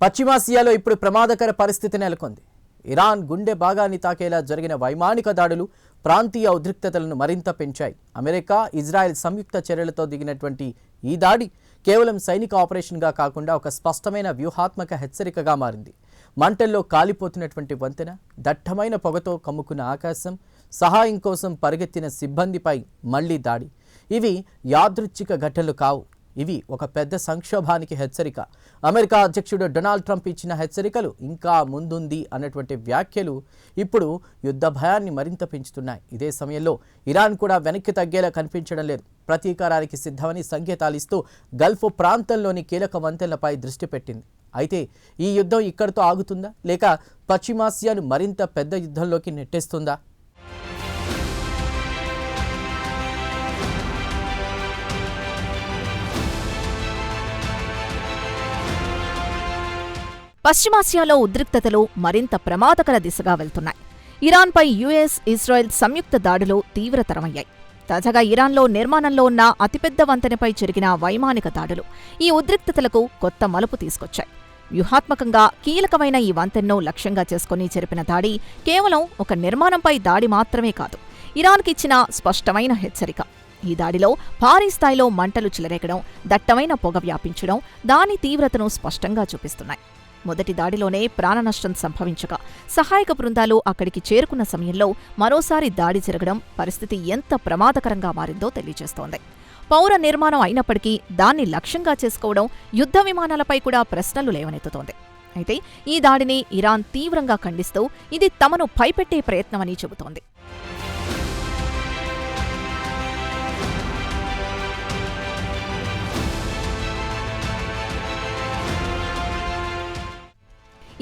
పశ్చిమాసియాలో ఇప్పుడు ప్రమాదకర పరిస్థితి నెలకొంది. ఇరాన్ గుండె భాగాన్ని తాకేలా జరిగిన వైమానిక దాడులు ప్రాంతీయ ఉద్రిక్తతలను మరింత పెంచాయి. అమెరికా, ఇజ్రాయెల్ సంయుక్త చర్యలతో దిగినటువంటి ఈ దాడి కేవలం సైనిక ఆపరేషన్గా కాకుండా ఒక స్పష్టమైన వ్యూహాత్మక హెచ్చరికగా మారింది. మంటల్లో కాలిపోతున్నటువంటి వంతెన, దట్టమైన పొగతో కమ్ముకున్న ఆకాశం, సహాయం కోసం పరిగెత్తిన సిబ్బందిపై మళ్లీ దాడి. ఇవి యాదృచ్ఛిక ఘటనలు కావు. ఇవి ఒక పెద్ద సంక్షోభానికి హెచ్చరిక. అమెరికా అధ్యక్షుడు డొనాల్డ్ ట్రంప్ ఇచ్చిన హెచ్చరికలు ఇంకా ముందుంది అన్నటువంటి వ్యాఖ్యలు ఇప్పుడు యుద్ధ భయాన్ని మరింత పెంచుతున్నాయి. ఇదే సమయంలో ఇరాన్ కూడా వెనక్కి తగ్గేలా కనిపించడం లేదు. ప్రతీకారానికి సిద్ధమని సంకేతాలు ఇస్తూ గల్ఫ్ ప్రాంతంలోని కీలక వంతెనలపై దృష్టి పెట్టింది. అయితే ఈ యుద్ధం ఇక్కడితో ఆగుతుందా, లేక పశ్చిమాసియాను మరింత పెద్ద యుద్ధంలోకి నెట్టేస్తుందా? పశ్చిమాసియాలో ఉద్రిక్తతలు మరింత ప్రమాదకర దిశగా వెళ్తున్నాయి. ఇరాన్పై యుఎస్, ఇజ్రాయెల్ సంయుక్త దాడులు తీవ్రతరమయ్యాయి. తాజాగా ఇరాన్లో నిర్మాణంలో ఉన్న అతిపెద్ద వంతెనపై జరిగిన వైమానిక దాడులు ఈ ఉద్రిక్తతలకు కొత్త మలుపు తీసుకొచ్చాయి. వ్యూహాత్మకంగా కీలకమైన ఈ వంతెనను లక్ష్యంగా చేసుకుని జరిపిన దాడి కేవలం ఒక నిర్మాణంపై దాడి మాత్రమే కాదు, ఇరాన్కిచ్చిన స్పష్టమైన హెచ్చరిక. ఈ దాడిలో భారీ స్థాయిలో మంటలు చెలరేగడం, దట్టమైన పొగ వ్యాపించడం దాని తీవ్రతను స్పష్టంగా చూపిస్తున్నాయి. మొదటి దాడిలోనే ప్రాణనష్టం సంభవించగా సహాయక బృందాలు అక్కడికి చేరుకున్న సమయంలో మరోసారి దాడి జరగడం పరిస్థితి ఎంత ప్రమాదకరంగా మారిందో తెలియజేస్తోంది. పౌర నిర్మాణం అయినప్పటికీ దాన్ని లక్ష్యంగా చేసుకోవడం యుద్ధ విమానాలపై కూడా ప్రశ్నలు లేవనెత్తుతోంది. అయితే ఈ దాడిని ఇరాన్ తీవ్రంగా ఖండిస్తూ ఇది తమను భయపెట్టే ప్రయత్నమని చెబుతోంది.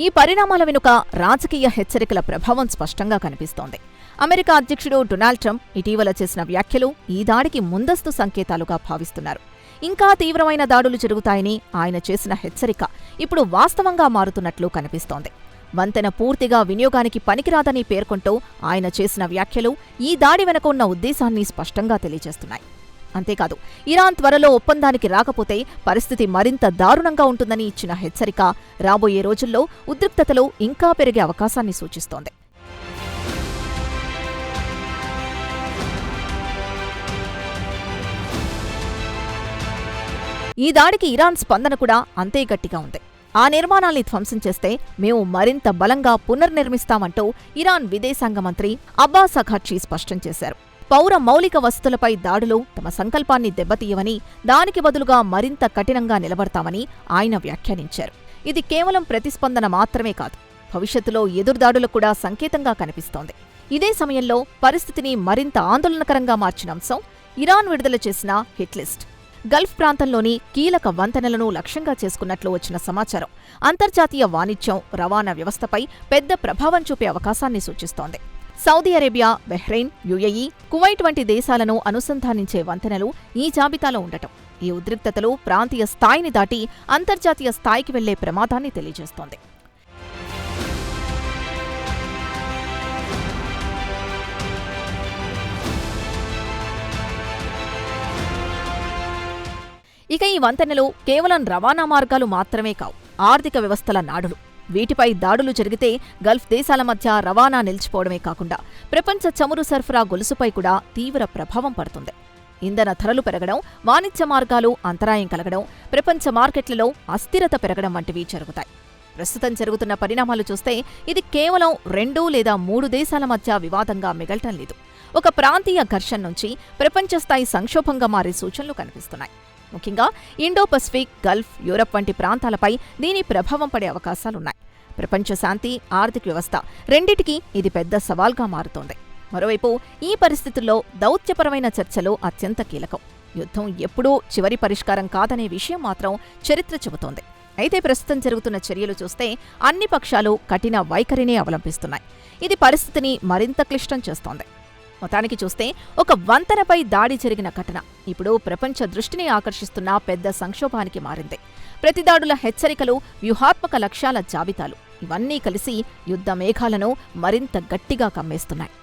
ఈ పరిణామాల వెనుక రాజకీయ హెచ్చరికల ప్రభావం స్పష్టంగా కనిపిస్తోంది. అమెరికా అధ్యక్షుడు డొనాల్డ్ ట్రంప్ ఇటీవల చేసిన వ్యాఖ్యలు ఈ దాడికి ముందస్తు సంకేతాలుగా భావిస్తున్నారు. ఇంకా తీవ్రమైన దాడులు జరుగుతాయని ఆయన చేసిన హెచ్చరిక ఇప్పుడు వాస్తవంగా మారుతున్నట్లు కనిపిస్తోంది. వంతెన పూర్తిగా వినియోగానికి పనికిరాదని పేర్కొంటూ ఆయన చేసిన వ్యాఖ్యలు ఈ దాడి వెనుక ఉన్న ఉద్దేశాన్ని స్పష్టంగా తెలియజేస్తున్నాయి. అంతేకాదు, ఇరాన్ త్వరలో ఒప్పందానికి రాకపోతే పరిస్థితి మరింత దారుణంగా ఉంటుందని ఇచ్చిన హెచ్చరిక రాబోయే రోజుల్లో ఉద్రిక్తతలు ఇంకా పెరిగే అవకాశాన్ని సూచిస్తోంది. ఈ దాడికి ఇరాన్ స్పందన కూడా అంతే గట్టిగా ఉంది. ఆ నిర్మాణాల్ని ధ్వంసం చేస్తే మేము మరింత బలంగా పునర్నిర్మిస్తామంటూ ఇరాన్ విదేశాంగ మంత్రి అబ్బాస్ అరాఘ్చి స్పష్టం చేశారు. పౌర మౌలిక వసతులపై దాడులు తమ సంకల్పాన్ని దెబ్బతీయవని, దానికి బదులుగా మరింత కఠినంగా నిలబడతామని ఆయన వ్యాఖ్యానించారు. ఇది కేవలం ప్రతిస్పందన మాత్రమే కాదు, భవిష్యత్తులో ఎదురుదాడులకు కూడా సంకేతంగా కనిపిస్తోంది. ఇదే సమయంలో పరిస్థితిని మరింత ఆందోళనకరంగా మార్చిన అంశం ఇరాన్ విడుదల చేసిన హిట్ లిస్ట్. గల్ఫ్ ప్రాంతంలోని కీలక వంతెనలను లక్ష్యంగా చేసుకున్నట్లు వచ్చిన సమాచారం అంతర్జాతీయ వాణిజ్యం, రవాణా వ్యవస్థపై పెద్ద ప్రభావం చూపే అవకాశాన్ని సూచిస్తోంది. Saudi Arabia, Bahrain, UAE, Kuwait వంటి దేశాలను అనుసంధానించే వంతెనలు ఈ జాబితాలో ఉండటం ఈ ఉద్రిక్తతలు ప్రాంతీయ స్థాయిని దాటి అంతర్జాతీయ స్థాయికి వెళ్లే ప్రమాదాన్ని తెలియజేస్తోంది. ఇక ఈ వంతెనలు కేవలం రవాణా మార్గాలు మాత్రమే కావు, ఆర్థిక వ్యవస్థల నాడులు. వీటిపై దాడులు జరిగితే గల్ఫ్ దేశాల మధ్య రవాణా నిలిచిపోవడమే కాకుండా ప్రపంచ చమురు సరఫరా గొలుసుపై కూడా తీవ్ర ప్రభావం పడుతుంది. ఇంధన ధరలు పెరగడం, వాణిజ్య మార్గాలు అంతరాయం కలగడం, ప్రపంచ మార్కెట్లలో అస్థిరత పెరగడం వంటివి జరుగుతాయి. ప్రస్తుతం జరుగుతున్న పరిణామాలు చూస్తే ఇది కేవలం 2 లేదా 3 దేశాల మధ్య వివాదంగా మిగలటం లేదు. ఒక ప్రాంతీయ ఘర్షణ నుంచి ప్రపంచస్థాయి సంక్షోభంగా మారే సూచనలు కనిపిస్తున్నాయి. ముఖ్యంగా ఇండో పసిఫిక్, గల్ఫ్, యూరప్ వంటి ప్రాంతాలపై దీని ప్రభావం పడే అవకాశాలున్నాయి. ప్రపంచ శాంతి, ఆర్థిక వ్యవస్థ రెండిటికీ ఇది పెద్ద సవాల్గా మారుతోంది. మరోవైపు ఈ పరిస్థితుల్లో దౌత్యపరమైన చర్చలు అత్యంత కీలకం. యుద్ధం ఎప్పుడూ చివరి పరిష్కారం కాదనే విషయం మాత్రం చరిత్ర చెబుతోంది. అయితే ప్రస్తుతం జరుగుతున్న చర్యలు చూస్తే అన్ని పక్షాలు కఠిన వైఖరినే అవలంబిస్తున్నాయి. ఇది పరిస్థితిని మరింత క్లిష్టం చేస్తోంది. మొత్తానికి చూస్తే ఒక వంతెనపై దాడి జరిగిన ఘటన ఇప్పుడు ప్రపంచ దృష్టిని ఆకర్షిస్తున్న పెద్ద సంక్షోభానికి మారింది. ప్రతిదాడుల హెచ్చరికలు, వ్యూహాత్మక లక్ష్యాల జాబితాలు ఇవన్నీ కలిసి యుద్ధ మేఘాలను మరింత గట్టిగా కమ్మేస్తున్నాయి.